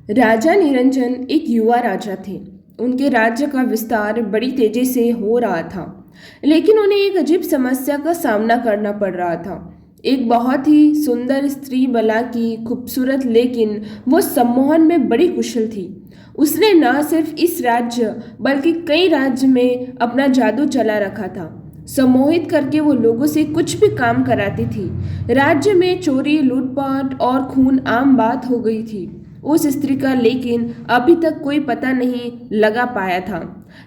राजा निरंजन एक युवा राजा थे। उनके राज्य का विस्तार बड़ी तेजी से हो रहा था, लेकिन उन्हें एक अजीब समस्या का सामना करना पड़ रहा था। एक बहुत ही सुंदर स्त्री बला की खूबसूरत, लेकिन वो सम्मोहन में बड़ी कुशल थी। उसने न सिर्फ इस राज्य बल्कि कई राज्य में अपना जादू चला रखा था। सम्मोहित करके वो लोगों से कुछ भी काम कराती थी। राज्य में चोरी, लूटपाट और खून आम बात हो गई थी उस स्त्री का, लेकिन अभी तक कोई पता नहीं लगा पाया था,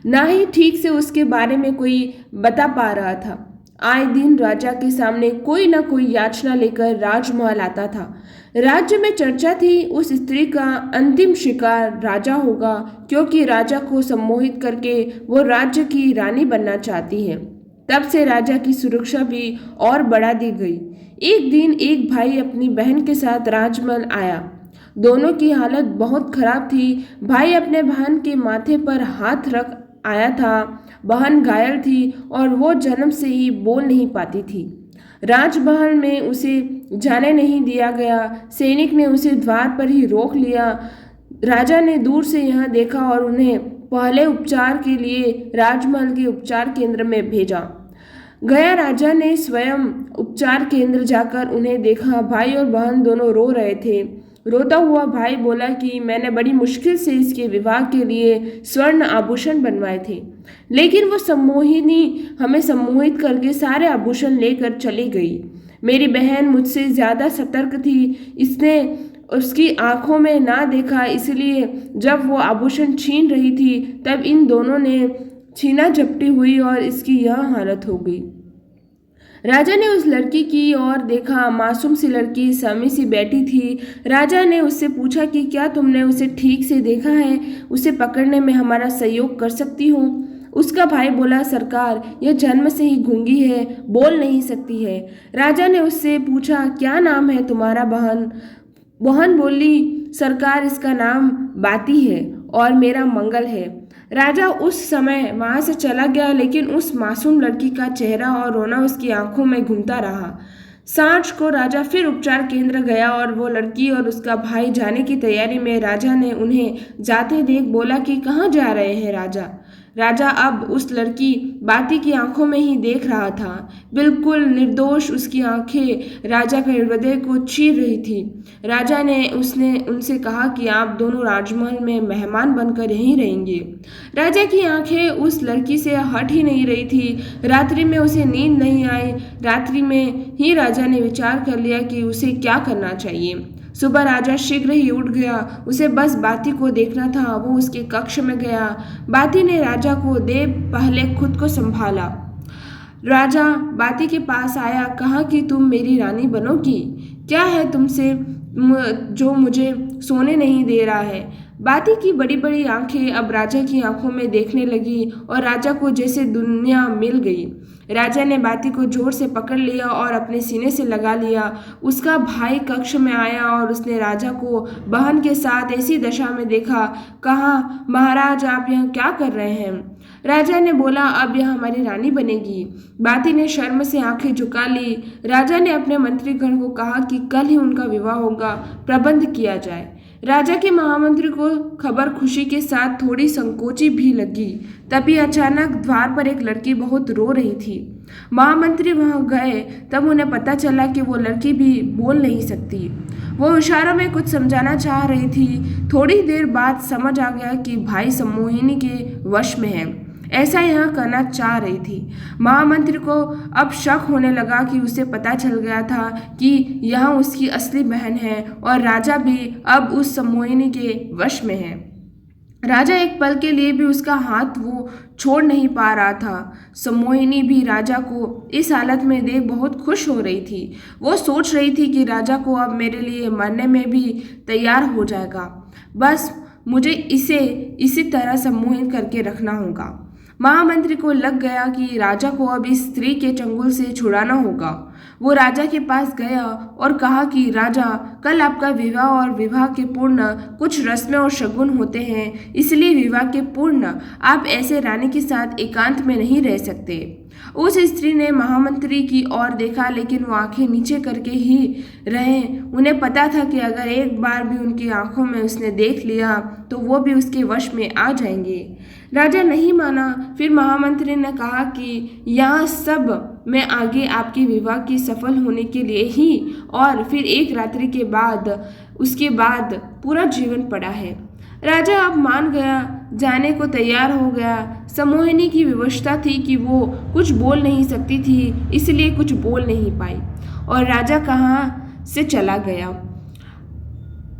ना ही ठीक से उसके बारे में कोई बता पा रहा था। आए दिन राजा के सामने कोई ना कोई याचना लेकर राजमहल आता था। राज्य में चर्चा थी उस स्त्री का अंतिम शिकार राजा होगा, क्योंकि राजा को सम्मोहित करके वो राज्य की रानी बनना चाहती है। तब से राजा की सुरक्षा भी और बढ़ा दी गई। एक दिन एक भाई अपनी बहन के साथ राजमहल आया। दोनों की हालत बहुत खराब थी। भाई अपने बहन के माथे पर हाथ रख आया था। बहन घायल थी और वो जन्म से ही बोल नहीं पाती थी। राजमहल में उसे जाने नहीं दिया गया। सैनिक ने उसे द्वार पर ही रोक लिया। राजा ने दूर से यह देखा और उन्हें पहले उपचार के लिए राजमहल के उपचार केंद्र में भेजा गया। राजा ने स्वयं उपचार केंद्र जाकर उन्हें देखा। भाई और बहन दोनों रो रहे थे। रोता हुआ भाई बोला कि मैंने बड़ी मुश्किल से इसके विवाह के लिए स्वर्ण आभूषण बनवाए थे, लेकिन वो सम्मोहिनी हमें सम्मोहित करके सारे आभूषण लेकर चली गई। मेरी बहन मुझसे ज़्यादा सतर्क थी। इसने उसकी आंखों में ना देखा, इसलिए जब वो आभूषण छीन रही थी तब इन दोनों ने छीना झपटी हुई और इसकी यह हालत हो गई। राजा ने उस लड़की की ओर देखा। मासूम सी लड़की सामी सी बैठी थी। राजा ने उससे पूछा कि क्या तुमने उसे ठीक से देखा है? उसे पकड़ने में हमारा सहयोग कर सकती हो? उसका भाई बोला, सरकार, यह जन्म से ही गूंगी है, बोल नहीं सकती है। राजा ने उससे पूछा, क्या नाम है तुम्हारा? बहन बहन बोली, सरकार, इसका नाम बाती है और मेरा मंगल है। राजा उस समय वहां से चला गया, लेकिन उस मासूम लड़की का चेहरा और रोना उसकी आंखों में घूमता रहा। सांझ को राजा फिर उपचार केंद्र गया और वो लड़की और उसका भाई जाने की तैयारी में। राजा ने उन्हें जाते देख बोला कि कहाँ जा रहे हैं राजा? राजा अब उस लड़की बाती की आंखों में ही देख रहा था। बिल्कुल निर्दोष उसकी आंखें राजा के हृदय को चीर रही थी। राजा ने उसने उनसे कहा कि आप दोनों राजमहल में मेहमान बनकर यहीं रहेंगे। राजा की आंखें उस लड़की से हट ही नहीं रही थी। रात्रि में उसे नींद नहीं आई। रात्रि में ही राजा ने विचार कर लिया कि उसे क्या करना चाहिए। सुबह राजा शीघ्र ही उठ गया। उसे बस बाती को देखना था। वो उसके कक्ष में गया। बाती ने राजा को दे पहले खुद को संभाला। राजा बाती के पास आया, कहा कि तुम मेरी रानी बनोगी? क्या है तुमसे जो मुझे सोने नहीं दे रहा है? बाती की बड़ी बड़ी आंखें अब राजा की आंखों में देखने लगी और राजा को जैसे दुनिया मिल गई। राजा ने बाती को जोर से पकड़ लिया और अपने सीने से लगा लिया। उसका भाई कक्ष में आया और उसने राजा को बहन के साथ ऐसी दशा में देखा। कहा, महाराज, आप यहाँ क्या कर रहे हैं? राजा ने बोला, अब यह हमारी रानी बनेगी। बाती ने शर्म से आंखें झुका ली। राजा ने अपने मंत्रीगण को कहा कि कल ही उनका विवाह होगा, प्रबंध किया जाए। राजा के महामंत्री को खबर खुशी के साथ थोड़ी संकोची भी लगी। तभी अचानक द्वार पर एक लड़की बहुत रो रही थी। महामंत्री वहां गए तब उन्हें पता चला कि वो लड़की भी बोल नहीं सकती। वो इशारों में कुछ समझाना चाह रही थी। थोड़ी देर बाद समझ आ गया कि भाई सम्मोहिनी के वश में है। ऐसा यह करना चाह रही थी। महामंत्री को अब शक होने लगा कि उसे पता चल गया था कि यह उसकी असली बहन है और राजा भी अब उस सम्मोहिनी के वश में है। राजा एक पल के लिए भी उसका हाथ वो छोड़ नहीं पा रहा था। सम्मोहिनी भी राजा को इस हालत में देख बहुत खुश हो रही थी। वो सोच रही थी कि राजा को अब मेरे लिए मरने में भी तैयार हो जाएगा। बस मुझे इसे इसी तरह सम्मोहित करके रखना होगा। महामंत्री को लग गया कि राजा को अब इस स्त्री के चंगुल से छुड़ाना होगा। वो राजा के पास गया और कहा कि राजा, कल आपका विवाह और विवाह के पूर्ण कुछ रस्में और शगुन होते हैं, इसलिए विवाह के पूर्ण आप ऐसे रानी के साथ एकांत में नहीं रह सकते। उस स्त्री ने महामंत्री की ओर देखा, लेकिन वो आंखें नीचे करके ही रहे। उन्हें पता था कि अगर एक बार भी उनकी आंखों में उसने देख लिया तो वो भी उसके वश में आ जाएंगे। राजा नहीं माना। फिर महामंत्री ने कहा कि यहाँ सब मैं आगे आपके विवाह के सफल होने के लिए ही और फिर एक रात्रि के बाद उसके बाद पूरा जीवन पड़ा है। राजा अब मान गया, जाने को तैयार हो गया। सम्मोहिनी की विवशता थी कि वो कुछ बोल नहीं सकती थी, इसलिए कुछ बोल नहीं पाई और राजा कहाँ से चला गया।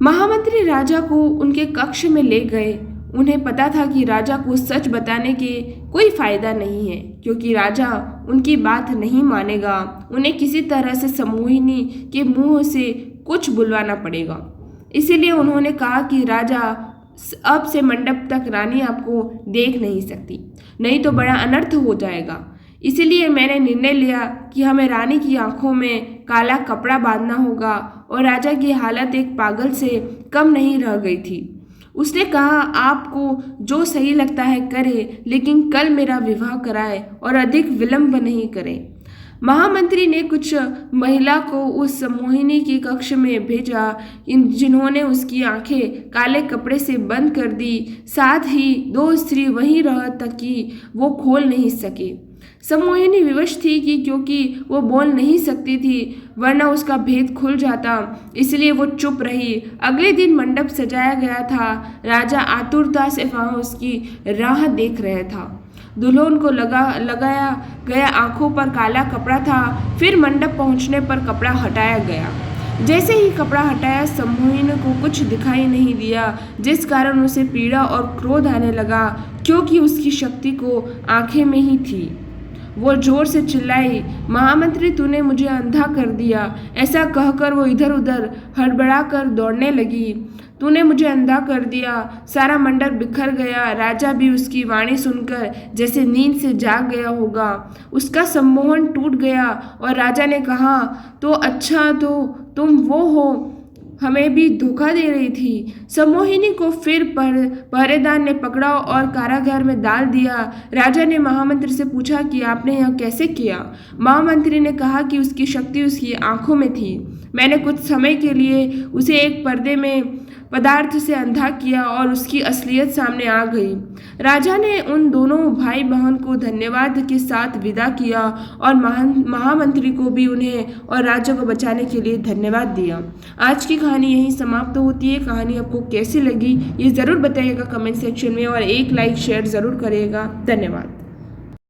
महामंत्री राजा को उनके कक्ष में ले गए। उन्हें पता था कि राजा को सच बताने के कोई फायदा नहीं है, क्योंकि राजा उनकी बात नहीं मानेगा। उन्हें किसी तरह से सम्मोहिनी के मुंह से कुछ बुलवाना पड़ेगा। इसीलिए उन्होंने कहा कि राजा, अब से मंडप तक रानी आपको देख नहीं सकती, नहीं तो बड़ा अनर्थ हो जाएगा। इसीलिए मैंने निर्णय लिया कि हमें रानी की आंखों में काला कपड़ा बांधना होगा। और राजा की हालत एक पागल से कम नहीं रह गई थी। उसने कहा, आपको जो सही लगता है करे, लेकिन कल मेरा विवाह कराए और अधिक विलंब नहीं करे। महामंत्री ने कुछ महिला को उस सम्मोहिनी के कक्ष में भेजा, जिन्होंने उसकी आंखें काले कपड़े से बंद कर दी। साथ ही 2 स्त्री वहीं रह तक कि वो खोल नहीं सके। सम्मोहिनी विवश थी कि क्योंकि वो बोल नहीं सकती थी, वरना उसका भेद खुल जाता, इसलिए वो चुप रही। अगले दिन मंडप सजाया गया था। राजा आतुरता से वहाँ उसकी राह देख रहा था। दुल्हन को लगाया गया आंखों पर काला कपड़ा था। फिर मंडप पहुंचने पर कपड़ा हटाया गया। जैसे ही कपड़ा हटाया, सम्मोहिनी को कुछ दिखाई नहीं दिया, जिस कारण उसे पीड़ा और क्रोध आने लगा, क्योंकि उसकी शक्ति को आंखें में ही थी। वो जोर से चिल्लाई, महामंत्री, तूने मुझे अंधा कर दिया। ऐसा कहकर वो इधर उधर हड़बड़ाकर दौड़ने लगी। तूने मुझे अंधा कर दिया। सारा मंडप बिखर गया। राजा भी उसकी वाणी सुनकर जैसे नींद से जाग गया होगा। उसका सम्मोहन टूट गया और राजा ने कहा, तो अच्छा, तो तुम वो हो, हमें भी धोखा दे रही थी। सम्मोहिनी को फिर पहरेदार ने पकड़ा और कारागार में डाल दिया। राजा ने महामंत्री से पूछा कि आपने यह कैसे किया। महामंत्री ने कहा कि उसकी शक्ति उसकी आंखों में थी। मैंने कुछ समय के लिए उसे एक पर्दे में पदार्थ से अंधा किया और उसकी असलियत सामने आ गई। राजा ने उन दोनों भाई बहन को धन्यवाद के साथ विदा किया और महामंत्री को भी उन्हें और राज्य को बचाने के लिए धन्यवाद दिया। आज की कहानी यहीं समाप्त होती है। कहानी आपको कैसी लगी ये ज़रूर बताइएगा कमेंट सेक्शन में और एक लाइक शेयर ज़रूर करिएगा। धन्यवाद।